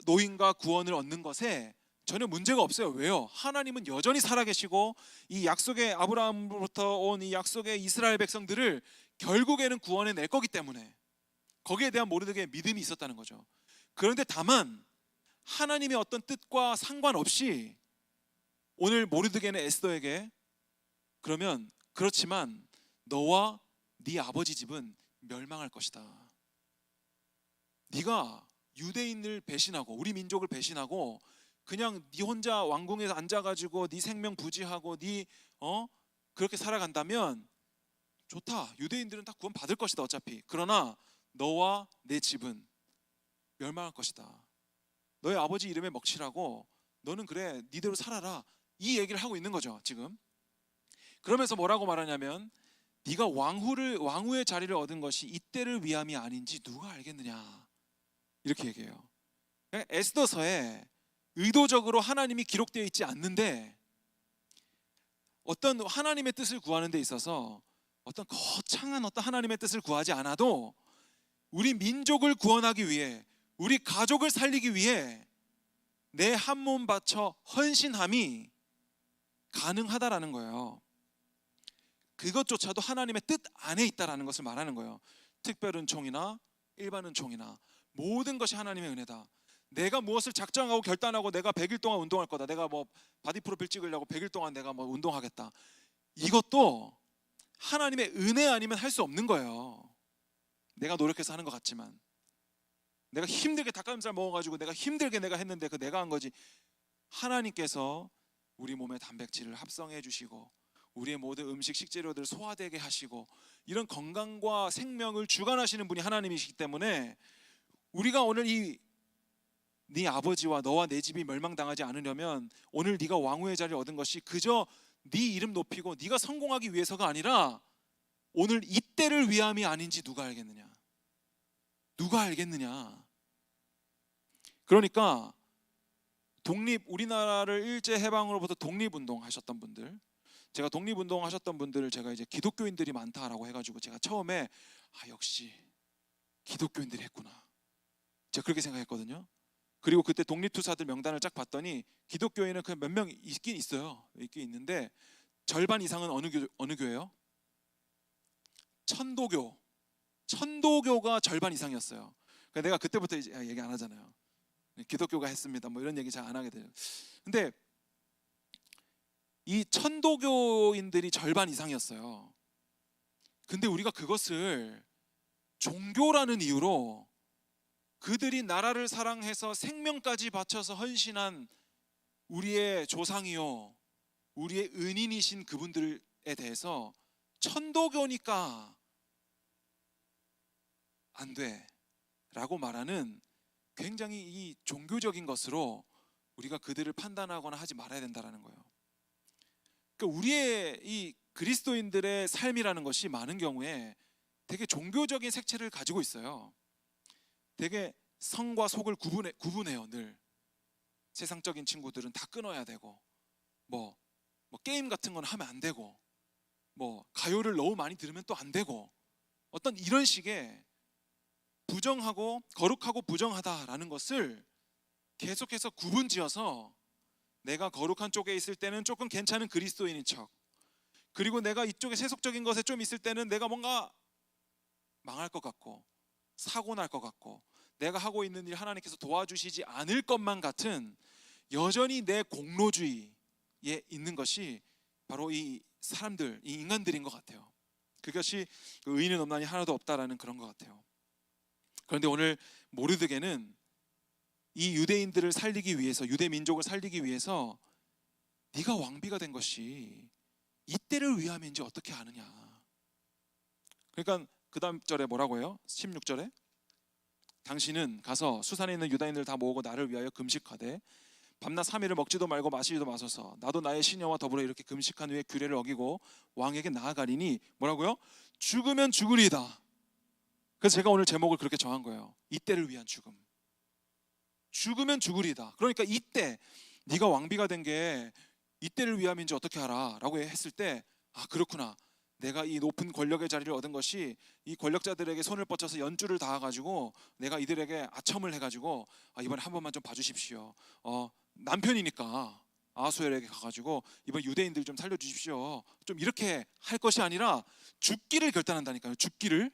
노임과 구원을 얻는 것에 전혀 문제가 없어요. 왜요? 하나님은 여전히 살아계시고 이 약속의 아브라함으로부터 온 이 약속의 이스라엘 백성들을 결국에는 구원해 낼 거기 때문에 거기에 대한 모르드게의 믿음이 있었다는 거죠. 그런데 다만 하나님의 어떤 뜻과 상관없이 오늘 모르드게는 에스더에게 그러면 그렇지만 너와 네 아버지 집은 멸망할 것이다. 네가 유대인을 배신하고 우리 민족을 배신하고 그냥 네 혼자 왕궁에 앉아가지고 네 생명 부지하고 네 그렇게 살아간다면 좋다. 유대인들은 다 구원 받을 것이다 어차피. 그러나 너와 내 집은 멸망할 것이다. 너의 아버지 이름에 먹칠하고 너는 그래 니대로 살아라, 이 얘기를 하고 있는 거죠 지금. 그러면서 뭐라고 말하냐면 네가 왕후의 자리를 얻은 것이 이때를 위함이 아닌지 누가 알겠느냐, 이렇게 얘기해요. 그러니까 에스더서에 의도적으로 하나님이 기록되어 있지 않는데 어떤 하나님의 뜻을 구하는 데 있어서 어떤 거창한 어떤 하나님의 뜻을 구하지 않아도 우리 민족을 구원하기 위해, 우리 가족을 살리기 위해 내 한 몸 바쳐 헌신함이 가능하다라는 거예요. 그것조차도 하나님의 뜻 안에 있다라는 것을 말하는 거예요. 특별 은총이나 일반 은총이나 모든 것이 하나님의 은혜다. 내가 무엇을 작정하고 결단하고 내가 100일 동안 운동할 거다, 내가 뭐 바디 프로필 찍으려고 100일 동안 내가 뭐 운동하겠다, 이것도 하나님의 은혜 아니면 할 수 없는 거예요. 내가 노력해서 하는 것 같지만, 내가 힘들게 닭가슴살 먹어가지고 내가 힘들게 내가 했는데 그 내가 한 거지. 하나님께서 우리 몸의 단백질을 합성해 주시고 우리의 모든 음식 식재료들을 소화되게 하시고 이런 건강과 생명을 주관하시는 분이 하나님이시기 때문에 우리가 오늘 네 아버지와 너와 내 집이 멸망당하지 않으려면 오늘 네가 왕후의 자리를 얻은 것이 그저 네 이름 높이고 네가 성공하기 위해서가 아니라 오늘 이때를 위함이 아닌지 누가 알겠느냐, 누가 알겠느냐. 그러니까 우리나라를 일제 해방으로부터 독립운동 하셨던 분들, 제가 독립운동 하셨던 분들을 제가 이제 기독교인들이 많다라고 해가지고 제가 처음에 역시 기독교인들이 했구나, 제가 그렇게 생각했거든요. 그리고 그때 독립투사들 명단을 쫙 봤더니 기독교인은 그냥 몇 명 있긴 있어요. 있긴 있는데 절반 이상은 어느 교회요? 천도교가 절반 이상이었어요. 그러니까 내가 그때부터 이제 얘기 안 하잖아요. 기독교가 했습니다 뭐 이런 얘기 잘 안 하게 돼요. 근데 이 천도교인들이 절반 이상이었어요. 근데 우리가 그것을 종교라는 이유로 그들이 나라를 사랑해서 생명까지 바쳐서 헌신한 우리의 조상이요 우리의 은인이신 그분들에 대해서 천도교니까 안 돼 라고 말하는 굉장히 이 종교적인 것으로 우리가 그들을 판단하거나 하지 말아야 된다는 거예요. 그러니까 우리의 이 그리스도인들의 삶이라는 것이 많은 경우에 되게 종교적인 색채를 가지고 있어요. 되게 성과 속을 구분해요. 늘 세상적인 친구들은 다 끊어야 되고 뭐 게임 같은 건 하면 안 되고 뭐 가요를 너무 많이 들으면 또 안 되고 어떤 이런 식의 부정하고 거룩하고 부정하다라는 것을 계속해서 구분지어서 내가 거룩한 쪽에 있을 때는 조금 괜찮은 그리스도인인 척, 그리고 내가 이쪽에 세속적인 것에 좀 있을 때는 내가 뭔가 망할 것 같고 사고 날 것 같고 내가 하고 있는 일 하나님께서 도와주시지 않을 것만 같은 여전히 내 공로주의에 있는 것이 바로 이 사람들, 이 인간들인 것 같아요. 그것이 의인은 없나니 하나도 없다라는 그런 것 같아요. 그런데 오늘 모르드게는 이 유대인들을 살리기 위해서, 유대 민족을 살리기 위해서 네가 왕비가 된 것이 이때를 위함인지 어떻게 아느냐. 그러니까 그 다음 절에 뭐라고 해요? 16절에 당신은 가서 수산에 있는 유다인들 다 모으고 나를 위하여 금식하되 밤낮 3일을 먹지도 말고 마시지도 마소서. 나도 나의 시녀와 더불어 이렇게 금식한 후에 규례를 어기고 왕에게 나아가리니 뭐라고요? 죽으면 죽으리이다. 그래서 제가 오늘 제목을 그렇게 정한 거예요. 이때를 위한 죽음. 죽으면 죽으리이다. 그러니까 이때 네가 왕비가 된 게 이때를 위함인지 어떻게 알아? 라고 했을 때 아 그렇구나. 내가 이 높은 권력의 자리를 얻은 것이 이 권력자들에게 손을 뻗쳐서 연주를 닿아가지고 내가 이들에게 아첨을 해가지고 이번에 한 번만 좀 봐주십시오. 남편이니까 아하수엘에게 가가지고 이번 유대인들 좀 살려주십시오. 좀 이렇게 할 것이 아니라 죽기를 결단한다니까요. 죽기를.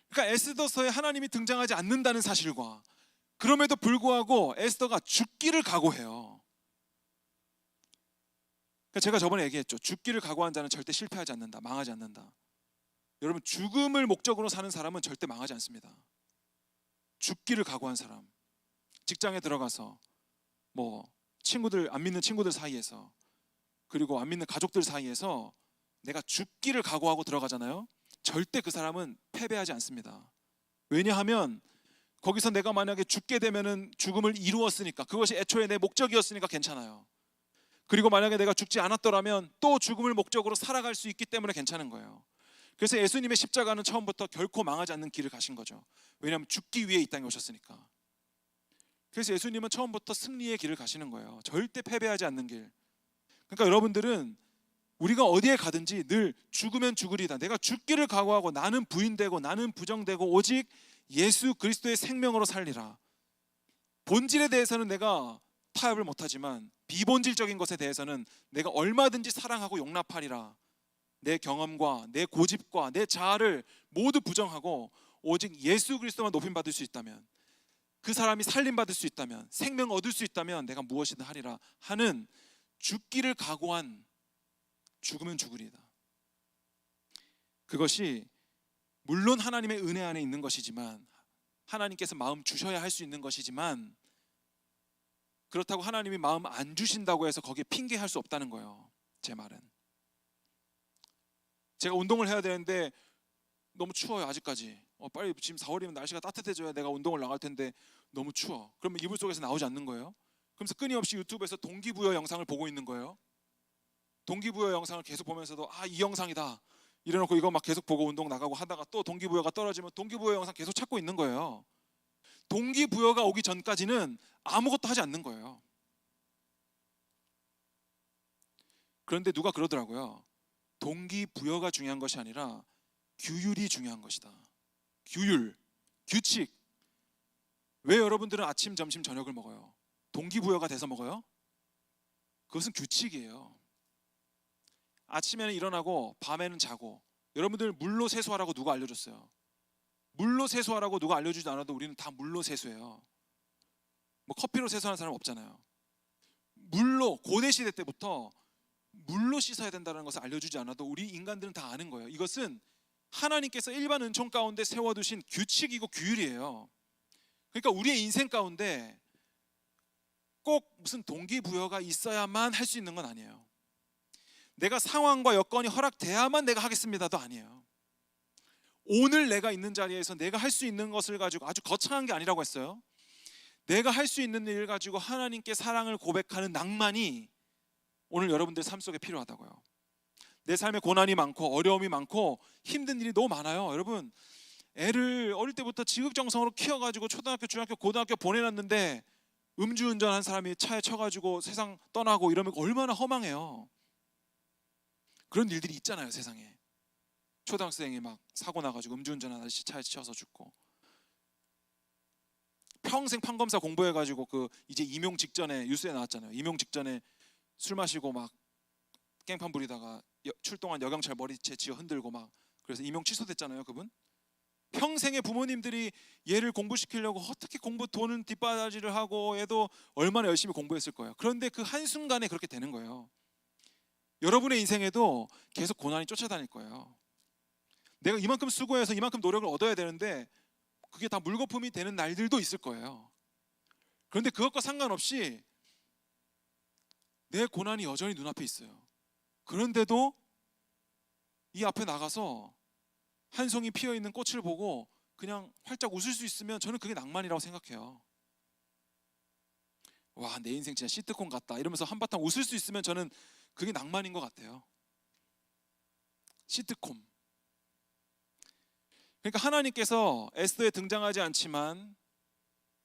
그러니까 에스더서에 하나님이 등장하지 않는다는 사실과 그럼에도 불구하고 에스더가 죽기를 각오해요. 그러니까 제가 저번에 얘기했죠. 죽기를 각오한 자는 절대 실패하지 않는다. 망하지 않는다. 여러분 죽음을 목적으로 사는 사람은 절대 망하지 않습니다. 죽기를 각오한 사람, 직장에 들어가서 뭐 친구들, 안 믿는 친구들 사이에서 그리고 안 믿는 가족들 사이에서 내가 죽기를 각오하고 들어가잖아요. 절대 그 사람은 패배하지 않습니다. 왜냐하면 거기서 내가 만약에 죽게 되면은 죽음을 이루었으니까, 그것이 애초에 내 목적이었으니까 괜찮아요. 그리고 만약에 내가 죽지 않았더라면 또 죽음을 목적으로 살아갈 수 있기 때문에 괜찮은 거예요. 그래서 예수님의 십자가는 처음부터 결코 망하지 않는 길을 가신 거죠. 왜냐하면 죽기 위해 이 땅에 오셨으니까. 그래서 예수님은 처음부터 승리의 길을 가시는 거예요. 절대 패배하지 않는 길. 그러니까 여러분들은 우리가 어디에 가든지 늘 죽으면 죽으리다. 내가 죽기를 각오하고 나는 부인되고 나는 부정되고 오직 예수 그리스도의 생명으로 살리라. 본질에 대해서는 내가 타협을 못하지만 비본질적인 것에 대해서는 내가 얼마든지 사랑하고 용납하리라. 내 경험과 내 고집과 내 자아를 모두 부정하고 오직 예수 그리스도만 높임받을 수 있다면, 그 사람이 살림받을 수 있다면, 생명 얻을 수 있다면 내가 무엇이든 하리라 하는 죽기를 각오한 죽으면 죽으리다. 그것이 물론 하나님의 은혜 안에 있는 것이지만, 하나님께서 마음 주셔야 할 수 있는 것이지만, 그렇다고 하나님이 마음 안 주신다고 해서 거기에 핑계할 수 없다는 거예요. 제 말은 제가 운동을 해야 되는데 너무 추워요. 아직까지 빨리 지금 4월이면 날씨가 따뜻해져야 내가 운동을 나갈 텐데 너무 추워. 그러면 이불 속에서 나오지 않는 거예요. 그러면서 끊임없이 유튜브에서 동기부여 영상을 보고 있는 거예요. 동기부여 영상을 계속 보면서도 이 영상이다 이래놓고 이거 막 계속 보고 운동 나가고 하다가 또 동기부여가 떨어지면 동기부여 영상 계속 찾고 있는 거예요. 동기부여가 오기 전까지는 아무것도 하지 않는 거예요. 그런데 누가 그러더라고요. 동기부여가 중요한 것이 아니라 규율이 중요한 것이다. 규율, 규칙. 왜 여러분들은 아침, 점심, 저녁을 먹어요? 동기부여가 돼서 먹어요? 그것은 규칙이에요. 아침에는 일어나고 밤에는 자고. 여러분들 물로 세수하라고 누가 알려줬어요? 물로 세수하라고 누가 알려주지 않아도 우리는 다 물로 세수해요. 뭐 커피로 세수하는 사람 없잖아요. 물로, 고대 시대 때부터 물로 씻어야 된다는 것을 알려주지 않아도 우리 인간들은 다 아는 거예요. 이것은 하나님께서 일반 은총 가운데 세워두신 규칙이고 규율이에요. 그러니까 우리의 인생 가운데 꼭 무슨 동기부여가 있어야만 할 수 있는 건 아니에요. 내가 상황과 여건이 허락돼야만 내가 하겠습니다도 아니에요. 오늘 내가 있는 자리에서 내가 할 수 있는 것을 가지고, 아주 거창한 게 아니라고 했어요. 내가 할 수 있는 일을 가지고 하나님께 사랑을 고백하는 낭만이 오늘 여러분들 삶 속에 필요하다고요. 내 삶에 고난이 많고 어려움이 많고 힘든 일이 너무 많아요. 여러분, 애를 어릴 때부터 지극정성으로 키워가지고 초등학교, 중학교, 고등학교 보내놨는데 음주운전한 사람이 차에 쳐가지고 세상 떠나고 이러면 얼마나 허망해요. 그런 일들이 있잖아요, 세상에. 초등학생이 막 사고 나가지고 음주운전한 아저씨 차에 치여서 죽고, 평생 판검사 공부해가지고 그 이제 임용 직전에 뉴스에 나왔잖아요. 임용 직전에 술 마시고 막 깽판 부리다가 출동한 여경찰 머리채 쥐어 흔들고 막, 그래서 임용 취소됐잖아요. 그분 평생의 부모님들이 얘를 공부시키려고 어떻게 공부 돈은 뒷바라지를 하고 얘도 얼마나 열심히 공부했을 거예요. 그런데 그 한순간에 그렇게 되는 거예요. 여러분의 인생에도 계속 고난이 쫓아다닐 거예요. 내가 이만큼 수고해서 이만큼 노력을 얻어야 되는데 그게 다 물거품이 되는 날들도 있을 거예요. 그런데 그것과 상관없이 내 고난이 여전히 눈앞에 있어요. 그런데도 이 앞에 나가서 한 송이 피어있는 꽃을 보고 그냥 활짝 웃을 수 있으면 저는 그게 낭만이라고 생각해요. 와, 내 인생 진짜 시트콤 같다 이러면서 한바탕 웃을 수 있으면 저는 그게 낭만인 것 같아요. 시트콤. 그러니까 하나님께서 에스더에 등장하지 않지만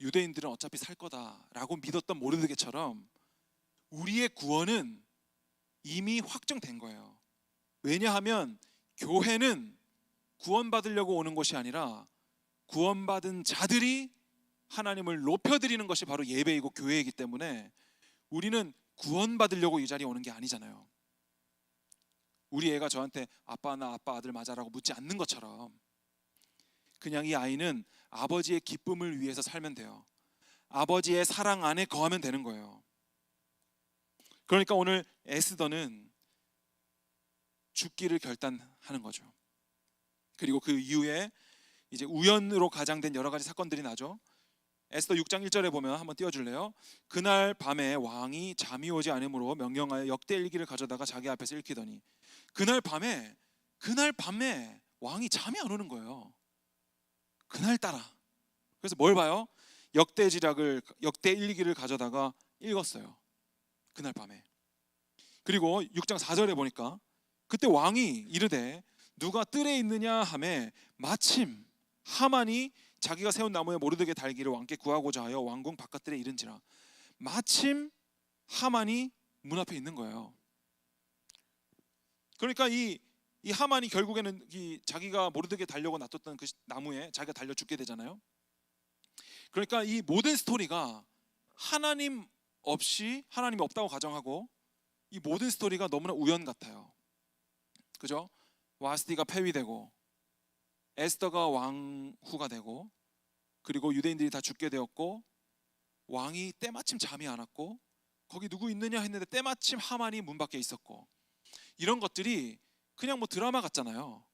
유대인들은 어차피 살 거다라고 믿었던 모르드게처럼 우리의 구원은 이미 확정된 거예요. 왜냐하면 교회는 구원받으려고 오는 것이 아니라 구원받은 자들이 하나님을 높여드리는 것이 바로 예배이고 교회이기 때문에 우리는 구원받으려고 이 자리에 오는 게 아니잖아요. 우리 애가 저한테 아빠 나 아빠 아들 맞아라고 묻지 않는 것처럼 그냥 이 아이는 아버지의 기쁨을 위해서 살면 돼요. 아버지의 사랑 안에 거하면 되는 거예요. 그러니까 오늘 에스더는 죽기를 결단하는 거죠. 그리고 그 이후에 이제 우연으로 가장된 여러 가지 사건들이 나죠. 에스더 6장 1절에 보면 한번 띄워줄래요? 그날 밤에 왕이 잠이 오지 않으므로 명령하여 역대 일기를 가져다가 자기 앞에서 읽히더니, 그날 밤에 왕이 잠이 안 오는 거예요. 그날따라. 그래서 뭘 봐요? 역대 일기를 가져다가 읽었어요. 그날 밤에. 그리고 6장 4절에 보니까 그때 왕이 이르되 누가 뜰에 있느냐 하매 마침 하만이 자기가 세운 나무에 모르드게 달기를 왕께 구하고자 하여 왕궁 바깥들에 이른지라. 마침 하만이 문 앞에 있는 거예요. 그러니까 이 하만이 결국에는 자기가 모르드게 달려고 놔뒀던 그 나무에 자기가 달려 죽게 되잖아요. 그러니까 이 모든 스토리가 하나님이 없다고 가정하고 이 모든 스토리가 너무나 우연 같아요. 그죠? 와스티가 폐위되고 에스더가 왕후가 되고 그리고 유대인들이 다 죽게 되었고 왕이 때마침 잠이 안 왔고 거기 누구 있느냐 했는데 때마침 하만이 문 밖에 있었고, 이런 것들이 그냥 뭐 드라마 같잖아요.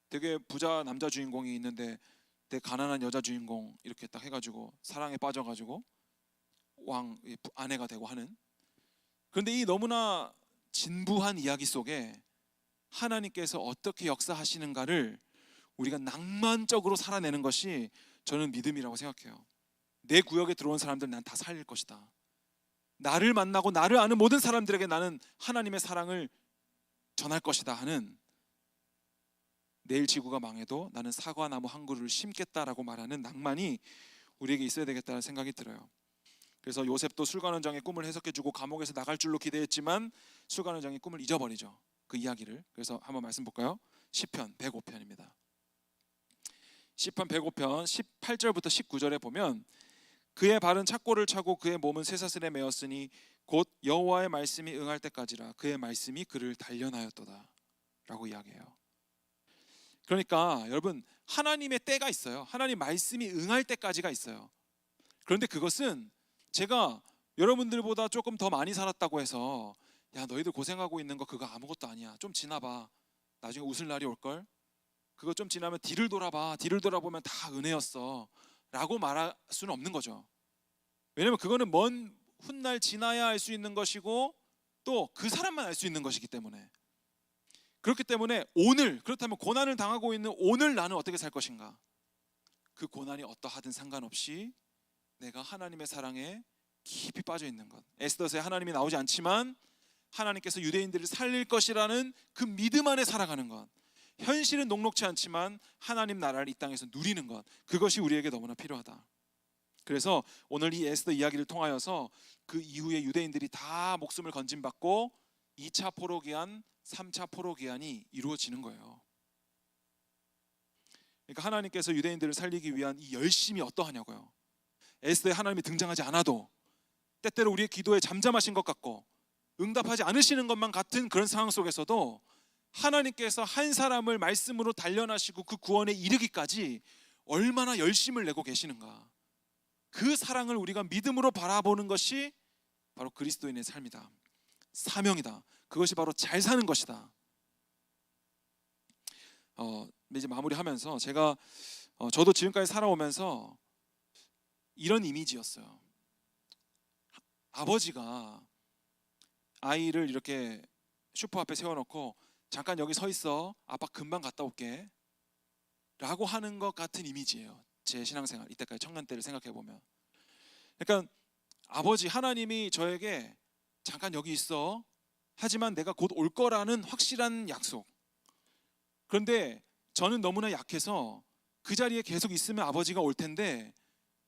되게 부자 남자 주인공이 있는데 되게 가난한 여자 주인공 이렇게 딱 해가지고 사랑에 빠져가지고 왕 아내가 되고 하는. 그런데 이 너무나 진부한 이야기 속에 하나님께서 어떻게 역사하시는가를 우리가 낭만적으로 살아내는 것이 저는 믿음이라고 생각해요. 내 구역에 들어온 사람들 난 다 살릴 것이다. 나를 만나고 나를 아는 모든 사람들에게 나는 하나님의 사랑을 전할 것이다 하는, 내일 지구가 망해도 나는 사과나무 한 그루를 심겠다라고 말하는 낭만이 우리에게 있어야 되겠다는 생각이 들어요. 그래서 요셉도 술관원장의 꿈을 해석해주고 감옥에서 나갈 줄로 기대했지만 술관원장이 꿈을 잊어버리죠. 그 이야기를. 그래서 한번 말씀 볼까요? 시편 105편입니다. 시편 105편 18절부터 19절에 보면 그의 발은 착고를 차고 그의 몸은 쇠사슬에 매었으니 곧 여호와의 말씀이 응할 때까지라 그의 말씀이 그를 단련하였도다 라고 이야기해요. 그러니까 여러분, 하나님의 때가 있어요. 하나님 말씀이 응할 때까지가 있어요. 그런데 그것은 제가 여러분들보다 조금 더 많이 살았다고 해서 야 너희들 고생하고 있는 거 그거 아무것도 아니야, 좀 지나봐, 나중에 웃을 날이 올걸, 그거 좀 지나면 뒤를 돌아봐. 뒤를 돌아보면 다 은혜였어 라고 말할 수는 없는 거죠. 왜냐면 그거는 먼 훗날 지나야 알 수 있는 것이고 또 그 사람만 알 수 있는 것이기 때문에, 그렇기 때문에 오늘, 그렇다면 고난을 당하고 있는 오늘 나는 어떻게 살 것인가? 그 고난이 어떠하든 상관없이 내가 하나님의 사랑에 깊이 빠져 있는 것. 에스더서에 하나님이 나오지 않지만 하나님께서 유대인들을 살릴 것이라는 그 믿음 안에 살아가는 것. 현실은 녹록치 않지만 하나님 나라를 이 땅에서 누리는 것. 그것이 우리에게 너무나 필요하다. 그래서 오늘 이 에스더 이야기를 통하여서 그 이후에 유대인들이 다 목숨을 건진받고 2차 포로기한, 3차 포로기한이 이루어지는 거예요. 그러니까 하나님께서 유대인들을 살리기 위한 이 열심이 어떠하냐고요. 에스더에 하나님이 등장하지 않아도 때때로 우리의 기도에 잠잠하신 것 같고 응답하지 않으시는 것만 같은 그런 상황 속에서도 하나님께서 한 사람을 말씀으로 단련하시고 그 구원에 이르기까지 얼마나 열심을 내고 계시는가. 그 사랑을 우리가 믿음으로 바라보는 것이 바로 그리스도인의 삶이다. 사명이다. 그것이 바로 잘 사는 것이다. 이제 마무리하면서 제가 저도 지금까지 살아오면서 이런 이미지였어요. 아버지가 아이를 이렇게 슈퍼 앞에 세워놓고 잠깐 여기 서 있어, 아빠 금방 갔다 올게 라고 하는 것 같은 이미지예요. 제 신앙생활 이때까지 청년 때를 생각해 보면, 그러니까 아버지 하나님이 저에게 잠깐 여기 있어, 하지만 내가 곧 올 거라는 확실한 약속. 그런데 저는 너무나 약해서 그 자리에 계속 있으면 아버지가 올 텐데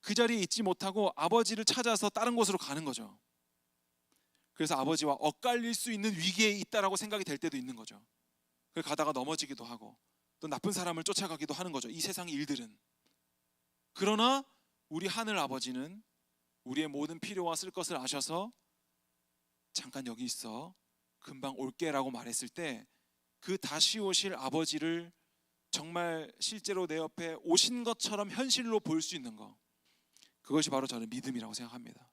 그 자리에 있지 못하고 아버지를 찾아서 다른 곳으로 가는 거죠. 그래서 아버지와 엇갈릴 수 있는 위기에 있다라고 생각이 될 때도 있는 거죠. 그래서 가다가 넘어지기도 하고 또 나쁜 사람을 쫓아가기도 하는 거죠. 이 세상의 일들은. 그러나 우리 하늘 아버지는 우리의 모든 필요와 쓸 것을 아셔서 잠깐 여기 있어, 금방 올게 라고 말했을 때 그 다시 오실 아버지를 정말 실제로 내 옆에 오신 것처럼 현실로 볼 수 있는 것, 그것이 바로 저는 믿음이라고 생각합니다.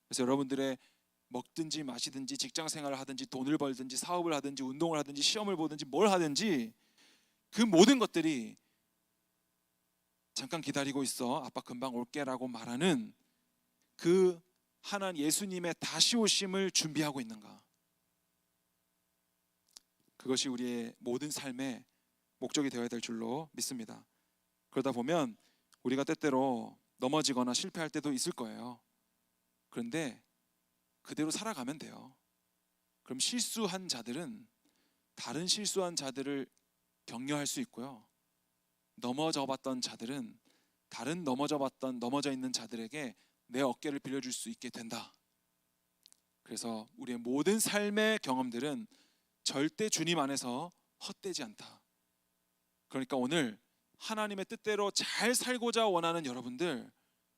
그래서 여러분들의 먹든지 마시든지 직장 생활을 하든지 돈을 벌든지 사업을 하든지 운동을 하든지 시험을 보든지 뭘 하든지 그 모든 것들이 잠깐 기다리고 있어, 아빠 금방 올게 라고 말하는 그 하나님 예수님의 다시 오심을 준비하고 있는가, 그것이 우리의 모든 삶의 목적이 되어야 될 줄로 믿습니다. 그러다 보면 우리가 때때로 넘어지거나 실패할 때도 있을 거예요. 그런데 그대로 살아가면 돼요. 그럼 실수한 자들은 다른 실수한 자들을 격려할 수 있고요, 넘어져 봤던 자들은 다른 넘어져 있는 자들에게 내 어깨를 빌려줄 수 있게 된다. 그래서 우리의 모든 삶의 경험들은 절대 주님 안에서 헛되지 않다. 그러니까 오늘 하나님의 뜻대로 잘 살고자 원하는 여러분들,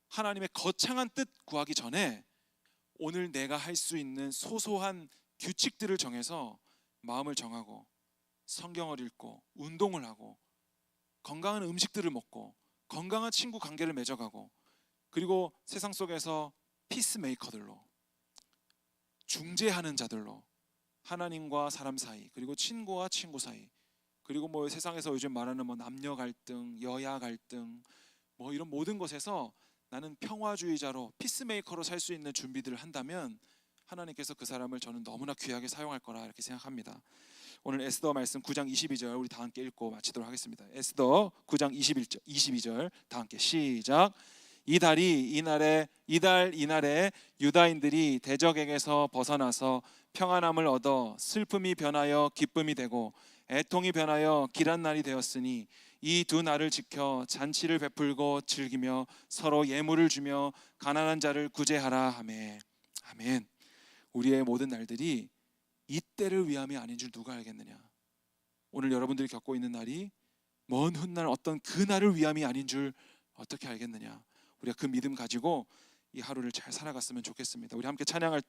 하나님의 거창한 뜻 구하기 전에 오늘 내가 할 수 있는 소소한 규칙들을 정해서 마음을 정하고 성경을 읽고 운동을 하고 건강한 음식들을 먹고 건강한 친구 관계를 맺어가고, 그리고 세상 속에서 피스메이커들로, 중재하는 자들로, 하나님과 사람 사이, 그리고 친구와 친구 사이, 그리고 뭐 세상에서 요즘 말하는 뭐 남녀 갈등, 여야 갈등, 뭐 이런 모든 것에서 나는 평화주의자로 피스메이커로 살 수 있는 준비들을 한다면 하나님께서 그 사람을 저는 너무나 귀하게 사용할 거라 이렇게 생각합니다. 오늘 에스더 말씀 9장 22절 우리 다 함께 읽고 마치도록 하겠습니다. 에스더 9장 22절 다 함께 시작. 이달 이날에 유다인들이 대적에게서 벗어나서 평안함을 얻어 슬픔이 변하여 기쁨이 되고 애통이 변하여 길한 날이 되었으니 이 두 날을 지켜 잔치를 베풀고 즐기며 서로 예물을 주며 가난한 자를 구제하라 하매. 아멘. 우리의 모든 날들이 이때를 위함이 아닌 줄 누가 알겠느냐. 오늘 여러분들이 겪고 있는 날이 먼 훗날 어떤 그 날을 위함이 아닌 줄 어떻게 알겠느냐. 우리가 그 믿음 가지고 이 하루를 잘 살아갔으면 좋겠습니다. 우리 함께 찬양할